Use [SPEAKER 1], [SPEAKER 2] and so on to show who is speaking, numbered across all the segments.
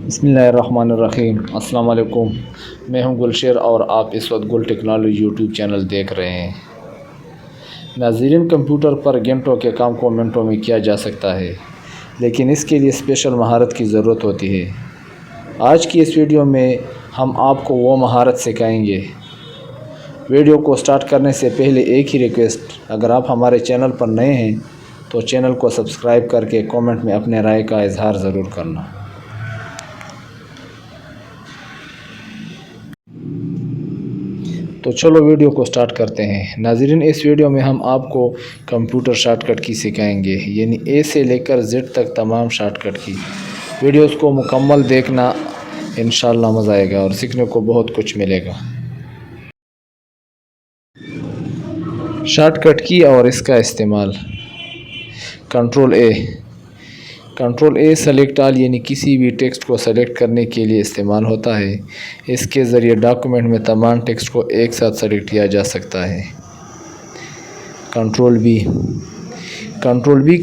[SPEAKER 1] بسم اللہ الرحمن الرحیم۔ السلام علیکم، میں ہوں گلشیر اور آپ اس وقت گل ٹیکنالوجی یوٹیوب چینل دیکھ رہے ہیں۔ ناظرین، کمپیوٹر پر گھنٹوں کے کام کو منٹوں میں کیا جا سکتا ہے، لیکن اس کے لیے اسپیشل مہارت کی ضرورت ہوتی ہے۔ آج کی اس ویڈیو میں ہم آپ کو وہ مہارت سکھائیں گے۔ ویڈیو کو سٹارٹ کرنے سے پہلے ایک ہی ریکویسٹ، اگر آپ ہمارے چینل پر نئے ہیں تو چینل کو سبسکرائب کر کے کامنٹ میں اپنے رائے کا اظہار ضرور کرنا۔ تو چلو ویڈیو کو سٹارٹ کرتے ہیں۔ ناظرین، اس ویڈیو میں ہم آپ کو کمپیوٹر شارٹ کٹ کی سکھائیں گے، یعنی اے سے لے کر زیڈ تک تمام شارٹ کٹ کی۔ ویڈیوز کو مکمل دیکھنا، انشاءاللہ مزہ آئے گا اور سیکھنے کو بہت کچھ ملے گا۔ شارٹ کٹ کی اور اس کا استعمال۔ کنٹرول اے سلیکٹ آل، یعنی کسی بھی ٹیکسٹ کو سلیکٹ کرنے کے لیے استعمال ہوتا ہے۔ اس کے ذریعے ڈاکومنٹ میں تمام ٹیکسٹ کو ایک ساتھ سلیکٹ کیا جا سکتا ہے۔ کنٹرول بی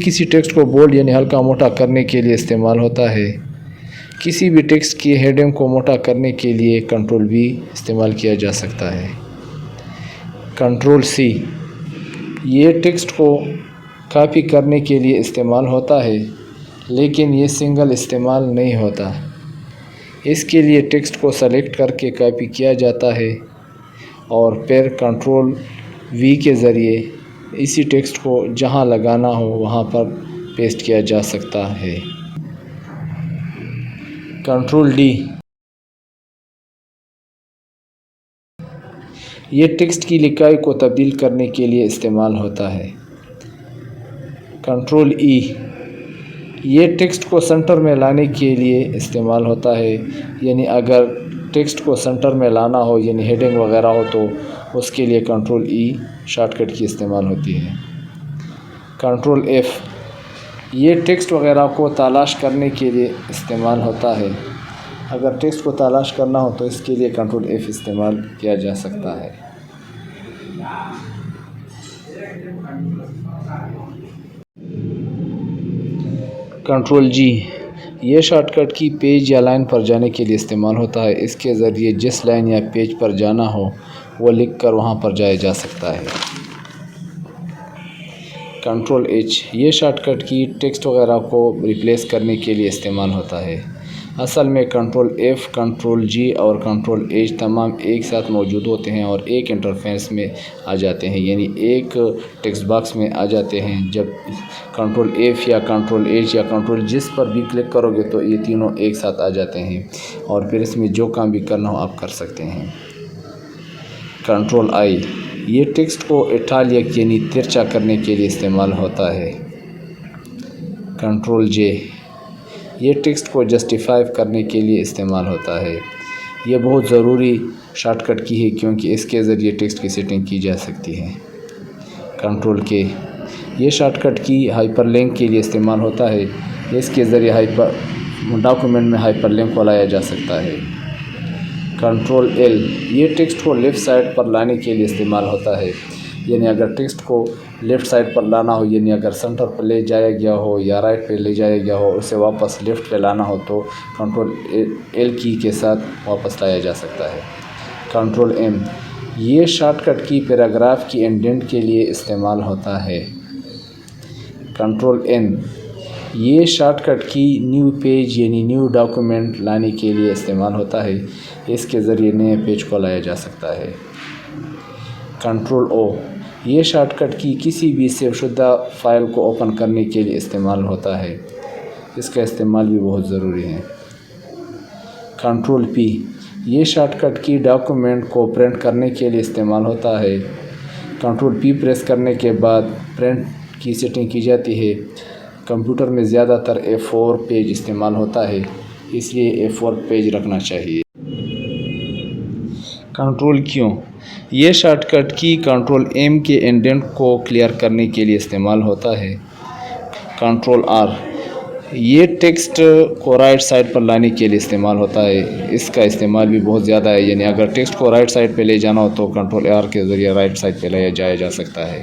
[SPEAKER 1] کسی ٹیکسٹ کو بولڈ یعنی ہلکا موٹا کرنے کے لیے استعمال ہوتا ہے۔ کسی بھی ٹیکسٹ کی ہیڈنگ کو موٹا کرنے کے لیے کنٹرول بی استعمال کیا جا سکتا ہے۔ کنٹرول سی یہ ٹیکسٹ کو کاپی کرنے کے لیے استعمال ہوتا ہے، لیکن یہ سنگل استعمال نہیں ہوتا۔ اس کے لیے ٹیکسٹ کو سلیکٹ کر کے کاپی کیا جاتا ہے اور پھر کنٹرول وی کے ذریعے اسی ٹیکسٹ کو جہاں لگانا ہو وہاں پر پیسٹ کیا جا سکتا ہے۔ کنٹرول ڈی یہ ٹیکسٹ کی لکھائی کو تبدیل کرنے کے لیے استعمال ہوتا ہے۔ کنٹرول ای یہ ٹیکسٹ کو سنٹر میں لانے کے لیے استعمال ہوتا ہے، یعنی اگر ٹیکسٹ کو سنٹر میں لانا ہو، یعنی ہیڈنگ وغیرہ ہو، تو اس کے لیے کنٹرول ای شارٹ کٹ کی استعمال ہوتی ہے۔ کنٹرول ایف یہ ٹیکسٹ وغیرہ کو تلاش کرنے کے لیے استعمال ہوتا ہے۔ اگر ٹیکسٹ کو تلاش کرنا ہو تو اس کے لیے کنٹرول ایف استعمال کیا جا سکتا ہے۔ کنٹرول جی یہ شارٹ کٹ کی پیج یا لائن پر جانے کے لیے استعمال ہوتا ہے۔ اس کے ذریعے جس لائن یا پیج پر جانا ہو وہ لکھ کر وہاں پر جایا جا سکتا ہے۔ کنٹرول ایچ یہ شارٹ کٹ کی ٹیکسٹ وغیرہ کو ریپلیس کرنے کے لیے استعمال ہوتا ہے۔ اصل میں کنٹرول ایف، کنٹرول جی اور کنٹرول ایچ تمام ایک ساتھ موجود ہوتے ہیں اور ایک انٹرفیس میں آ جاتے ہیں، یعنی ایک ٹیکسٹ باکس میں آ جاتے ہیں۔ جب کنٹرول ایف یا کنٹرول ایچ یا کنٹرول جس پر بھی کلک کرو گے تو یہ تینوں ایک ساتھ آ جاتے ہیں اور پھر اس میں جو کام بھی کرنا ہو آپ کر سکتے ہیں۔ کنٹرول آئی یہ ٹیکسٹ کو اٹیلک یعنی ترچھا کرنے کے لیے استعمال ہوتا ہے۔ کنٹرول جے یہ ٹیکسٹ کو جسٹیفائی کرنے کے لیے استعمال ہوتا ہے۔ یہ بہت ضروری شارٹ کٹ کی ہے کیونکہ اس کے ذریعے ٹیکسٹ کی سیٹنگ کی جا سکتی ہے۔ کنٹرول کے یہ شارٹ کٹ کی ہائپر لنک کے لیے استعمال ہوتا ہے۔ اس کے ذریعے ڈاکومنٹ میں ہائپر لنک کو لایا جا سکتا ہے۔ کنٹرول ایل یہ ٹیکسٹ کو لیفٹ سائڈ پر لانے کے لیے استعمال ہوتا ہے، یعنی اگر ٹیکسٹ کو لیفٹ سائڈ پر لانا ہو، یعنی اگر سنٹر پر لے جایا گیا ہو یا رائٹ پہ لے جایا گیا ہو، اسے واپس لیفٹ پہ لانا ہو تو کنٹرول ایل کی کے ساتھ واپس لایا جا سکتا ہے۔ کنٹرول ایم یہ شارٹ کٹ کی پیراگراف کی انڈنٹ کے لیے استعمال ہوتا ہے۔ کنٹرول این یہ شارٹ کٹ کی نیو پیج یعنی نیو ڈاکومنٹ لانے کے لیے استعمال ہوتا ہے۔ اس کے ذریعے نئے پیج کو لایا جا سکتا ہے۔ کنٹرول او یہ شارٹ کٹ کی کسی بھی سیو شدہ فائل کو اوپن کرنے کے لیے استعمال ہوتا ہے۔ اس کا استعمال بھی بہت ضروری ہے۔ کنٹرول پی یہ شارٹ کٹ کی ڈاکومنٹ کو پرنٹ کرنے کے لیے استعمال ہوتا ہے۔ کنٹرول پی پریس کرنے کے بعد پرنٹ کی سیٹنگ کی جاتی ہے۔ کمپیوٹر میں زیادہ تر A4 پیج استعمال ہوتا ہے، اس لیے A4 پیج رکھنا چاہیے۔ کنٹرول کیو یہ شارٹ کٹ کی کنٹرول ایم کے انڈنٹ کو کلیئر کرنے کے لیے استعمال ہوتا ہے۔ کنٹرول آر یہ ٹیکسٹ کو رائٹ سائڈ پر لانے کے لیے استعمال ہوتا ہے۔ اس کا استعمال بھی بہت زیادہ ہے، یعنی اگر ٹیکسٹ کو رائٹ سائڈ پہ لے جانا ہو تو کنٹرول آر کے ذریعے رائٹ سائڈ پہ لایا جا سکتا ہے۔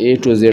[SPEAKER 1] A to Z